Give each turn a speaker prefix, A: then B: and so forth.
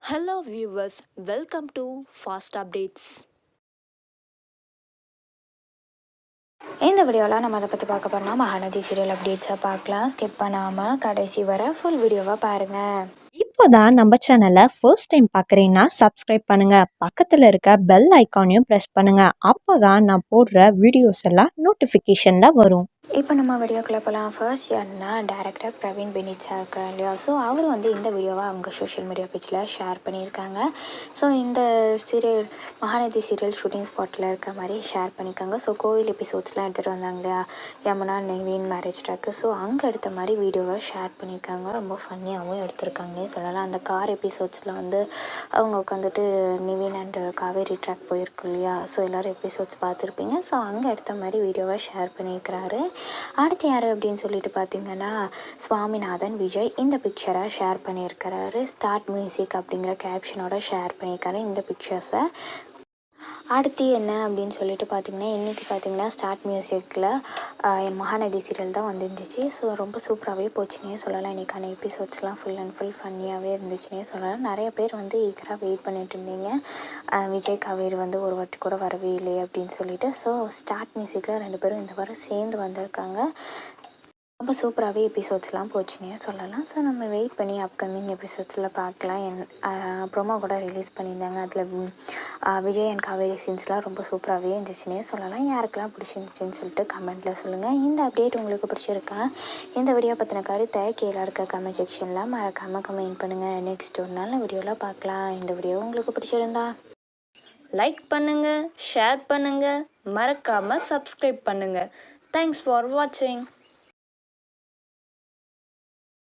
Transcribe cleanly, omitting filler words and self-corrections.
A: Hello viewers, welcome to Fast Updates.
B: இந்த வீடியோவில் நம்ம அதை பற்றி பார்க்க போகிறோம்னா மகாநதி சீரியல் அப்டேட்ஸை பார்க்கலாம். ஸ்கிப் பண்ணாமல் கடைசி வர ஃபுல் வீடியோவாக பாருங்கள்.
C: இப்போதான் நம்ம சேனலை ஃபர்ஸ்ட் டைம் பார்க்குறீங்கன்னா சப்ஸ்கிரைப் பண்ணுங்க, பக்கத்தில் இருக்க பெல் ஐக்கானையும் ப்ரெஸ் பண்ணுங்க. அப்போதான் நான் போடுற வீடியோஸ் எல்லாம் நோட்டிஃபிகேஷனில் வரும்.
B: இப்போ நம்ம வீடியோக்குள்ளே போகலாம். ஃபர்ஸ்ட் யாருன்னா டேரக்டர் பிரவீன் பெனிட் சார் இருக்கிறார் இல்லையா. ஸோ அவர் இந்த வீடியோவை அவங்க சோஷியல் மீடியா பேஜில் ஷேர் பண்ணியிருக்காங்க. ஸோ இந்த சீரியல் மகாநதி சீரியல் ஷூட்டிங் ஸ்பாட்டில் இருக்கிற மாதிரி ஷேர் பண்ணியிருக்காங்க. ஸோ கோவில் எபிசோட்ஸ்லாம் எடுத்துகிட்டு வந்தாங்க இல்லையா, Yamuna Nivin marriage track. So அங்கே எடுத்த மாதிரி வீடியோவை ஷேர் பண்ணியிருக்காங்க. ரொம்ப ஃபன்னியாகவும் எடுத்திருக்காங்கன்னே சொல்லலாம். அந்த கார் எபிசோட்ஸில் அவங்க உட்காந்துட்டு நிவின் அண்ட் காவேரி ட்ராக் போயிருக்கு இல்லையா. ஸோ எல்லோரும் எபிசோட்ஸ் பார்த்துருப்பீங்க. ஸோ அங்கே எடுத்த மாதிரி வீடியோவை ஷேர் பண்ணியிருக்கிறாரு. அடுத்து யார் அப்படின்னு சொல்லிட்டு பார்த்தீங்கன்னா சுவாமிநாதன் விஜய் இந்த பிக்சரை ஷேர் பண்ணியிருக்கிறாரு. ஸ்டார்ட் மியூசிக் அப்படிங்கிற கேப்ஷனோட ஷேர் பண்ணியிருக்காரு இந்த பிக்சர்ஸை. அடுத்து என்ன அப்படின்னு சொல்லிட்டு பார்த்தீங்கன்னா இன்றைக்கி பார்த்தீங்கன்னா ஸ்டார்ட் மியூசிக்கில் மகாநதி சீரியல் தான் வந்துருந்துச்சு. ஸோ ரொம்ப சூப்பராகவே போச்சுன்னே சொல்லலாம். இன்றைக்கான எபிசோட்ஸ்லாம் ஃபுல் அண்ட் ஃபுல் ஃபன்னியாகவே இருந்துச்சுன்னே சொல்லலாம். நிறைய பேர் ஈகராக வெயிட் பண்ணிட்டு இருந்தீங்க. விஜய் காவேரி ஒரு வாட்டி கூட வரவே இல்லை அப்படின்னு சொல்லிட்டு. ஸோ ஸ்டார்ட் மியூசிக்கில் 2 பேரும் இந்த வாரம் சேர்ந்து வந்திருக்காங்க. ரொம்ப சூப்பராகவே எபிசோட்ஸ்லாம் போச்சுன்னே சொல்லலாம். ஸோ நம்ம வெயிட் பண்ணி அப்கமிங் எபிசோட்ஸில் பார்க்கலாம். ப்ரோமோ கூட ரிலீஸ் பண்ணியிருந்தாங்க. அதில் விஜய் அண்ட் காவேரி சீன்ஸ்லாம் ரொம்ப சூப்பராகவே இருந்துச்சுன்னே சொல்லலாம். யாருக்கெல்லாம் பிடிச்சிருந்துச்சின்னு சொல்லிட்டு கமெண்ட்டில் சொல்லுங்கள். இந்த அப்டேட் உங்களுக்கு பிடிச்சிருக்கா? இந்த வீடியோ பற்றின கருத்தை கீழே இருக்க கமெண்ட் செக்ஷனில் மறக்காமல் கமெண்ட் பண்ணுங்கள். நெக்ஸ்ட் ஒரு நல்ல வீடியோவில் பார்க்கலாம். இந்த வீடியோ உங்களுக்கு பிடிச்சிருந்தா
A: லைக் பண்ணுங்கள், ஷேர் பண்ணுங்கள், மறக்காமல் சப்ஸ்கிரைப் பண்ணுங்கள். தேங்க்ஸ் ஃபார் வாட்சிங்.